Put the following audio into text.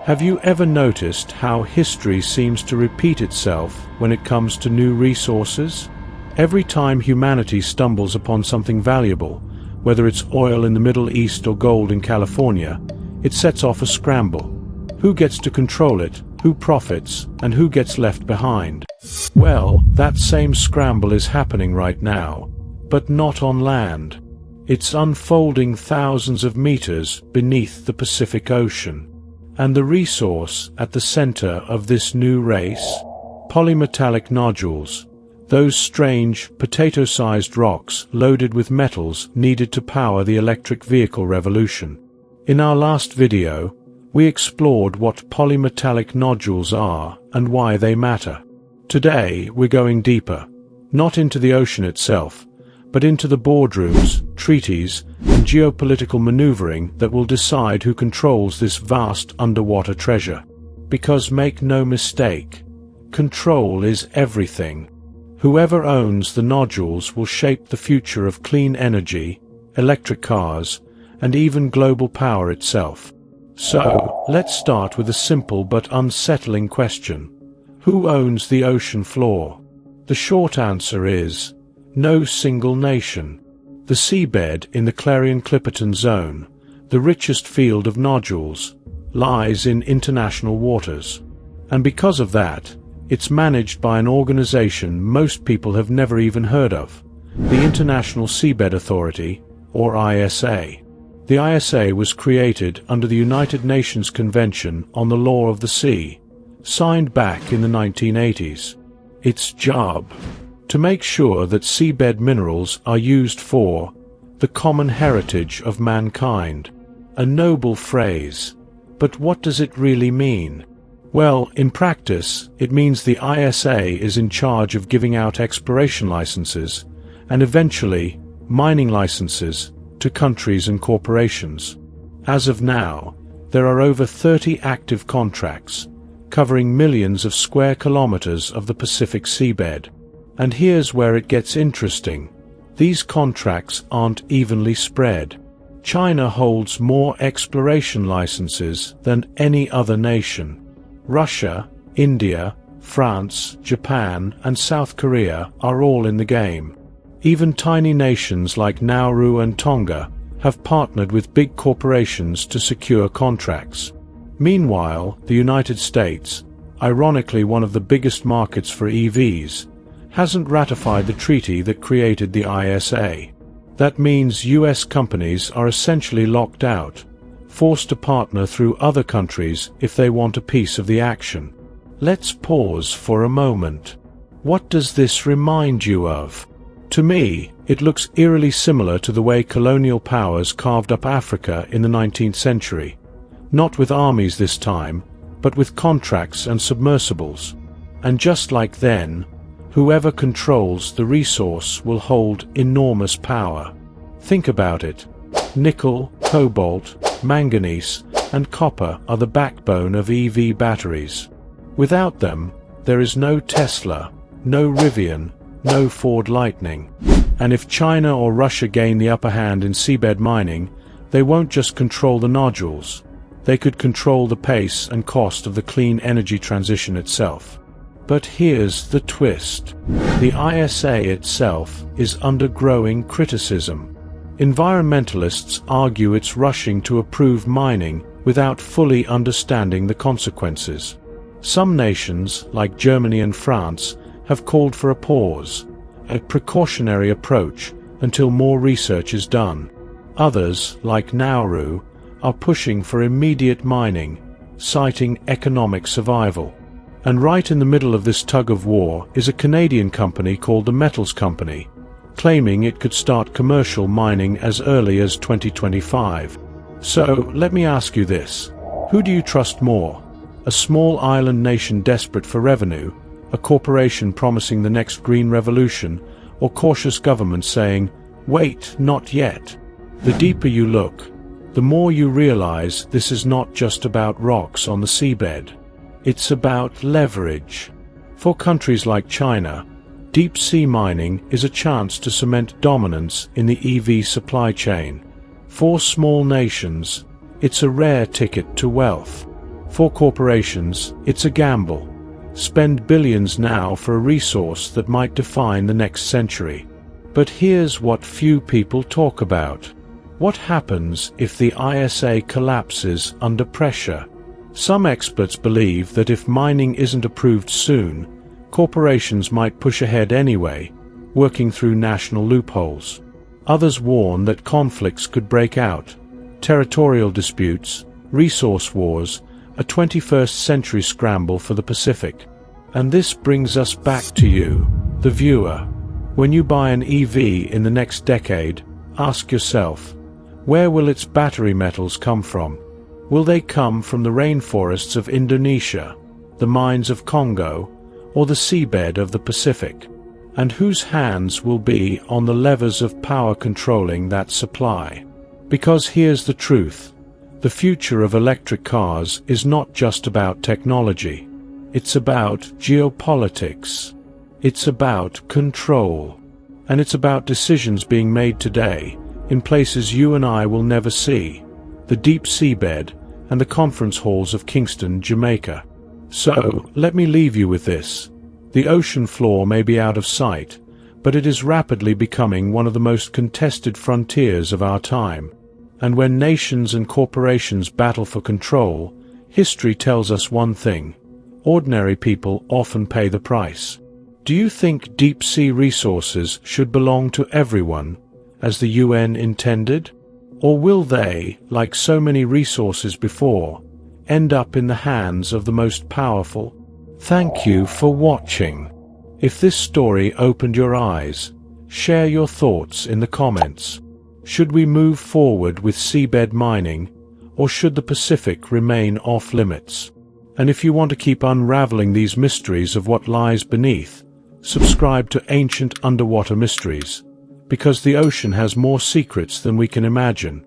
Have you ever noticed how history seems to repeat itself when it comes to new resources? Every time humanity stumbles upon something valuable, whether it's oil in the Middle East or gold in California, it sets off a scramble. Who gets to control it, who profits, and who gets left behind? Well, that same scramble is happening right now, but not on land. It's unfolding thousands of meters beneath the Pacific Ocean. And the resource at the center of this new race? Polymetallic nodules. Those strange, potato-sized rocks loaded with metals needed to power the electric vehicle revolution. In our last video, we explored what polymetallic nodules are and why they matter. Today, we're going deeper, not into the ocean itself, but into the boardrooms, treaties, and geopolitical maneuvering that will decide who controls this vast underwater treasure. Because make no mistake, control is everything. Whoever owns the nodules will shape the future of clean energy, electric cars, and even global power itself. So, let's start with a simple but unsettling question. Who owns the ocean floor? The short answer is no single nation. The seabed in the Clarion-Clipperton Zone, the richest field of nodules, lies in international waters. And because of that, it's managed by an organization most people have never even heard of, the International Seabed Authority, or ISA. The ISA was created under the United Nations Convention on the Law of the Sea, signed back in the 1980s. Its job: to make sure that seabed minerals are used for the common heritage of mankind. A noble phrase, but what does it really mean? Well, in practice, it means the ISA is in charge of giving out exploration licenses, and eventually, mining licenses, to countries and corporations. As of now, there are over 30 active contracts, covering millions of square kilometers of the Pacific seabed. And here's where it gets interesting. These contracts aren't evenly spread. China holds more exploration licenses than any other nation. Russia, India, France, Japan, and South Korea are all in the game. Even tiny nations like Nauru and Tonga have partnered with big corporations to secure contracts. Meanwhile, the United States, ironically one of the biggest markets for EVs, hasn't ratified the treaty that created the ISA. That means US companies are essentially locked out, forced to partner through other countries if they want a piece of the action. Let's pause for a moment. What does this remind you of? To me, it looks eerily similar to the way colonial powers carved up Africa in the 19th century. Not with armies this time, but with contracts and submersibles. And just like then, whoever controls the resource will hold enormous power. Think about it. Nickel, cobalt, manganese, and copper are the backbone of EV batteries. Without them, there is no Tesla, no Rivian, no Ford Lightning. And if China or Russia gain the upper hand in seabed mining, they won't just control the nodules. They could control the pace and cost of the clean energy transition itself. But here's the twist. The ISA itself is under growing criticism. Environmentalists argue it's rushing to approve mining without fully understanding the consequences. Some nations, like Germany and France, have called for a pause, a precautionary approach, until more research is done. Others, like Nauru, are pushing for immediate mining, citing economic survival. And right in the middle of this tug-of-war is a Canadian company called the Metals Company, claiming it could start commercial mining as early as 2025. So, let me ask you this. Who do you trust more? A small island nation desperate for revenue, a corporation promising the next green revolution, or cautious governments saying, "Wait, not yet"? The deeper you look, the more you realize this is not just about rocks on the seabed. It's about leverage. For countries like China, deep-sea mining is a chance to cement dominance in the EV supply chain. For small nations, it's a rare ticket to wealth. For corporations, it's a gamble. Spend billions now for a resource that might define the next century. But here's what few people talk about. What happens if the ISA collapses under pressure? Some experts believe that if mining isn't approved soon, corporations might push ahead anyway, working through national loopholes. Others warn that conflicts could break out, territorial disputes, resource wars, a 21st century scramble for the Pacific. And this brings us back to you, the viewer. When you buy an EV in the next decade, ask yourself, where will its battery metals come from? Will they come from the rainforests of Indonesia, the mines of Congo, or the seabed of the Pacific? And whose hands will be on the levers of power controlling that supply? Because here's the truth. The future of electric cars is not just about technology. It's about geopolitics. It's about control. And it's about decisions being made today, in places you and I will never see. The deep seabed and the conference halls of Kingston, Jamaica. So, let me leave you with this. The ocean floor may be out of sight, but it is rapidly becoming one of the most contested frontiers of our time. And when nations and corporations battle for control, history tells us one thing. Ordinary people often pay the price. Do you think deep-sea resources should belong to everyone, as the UN intended? Or will they, like so many resources before, end up in the hands of the most powerful? Thank you for watching. If this story opened your eyes, share your thoughts in the comments. Should we move forward with seabed mining, or should the Pacific remain off limits? And if you want to keep unraveling these mysteries of what lies beneath, subscribe to Ancient Underwater Mysteries, because the ocean has more secrets than we can imagine.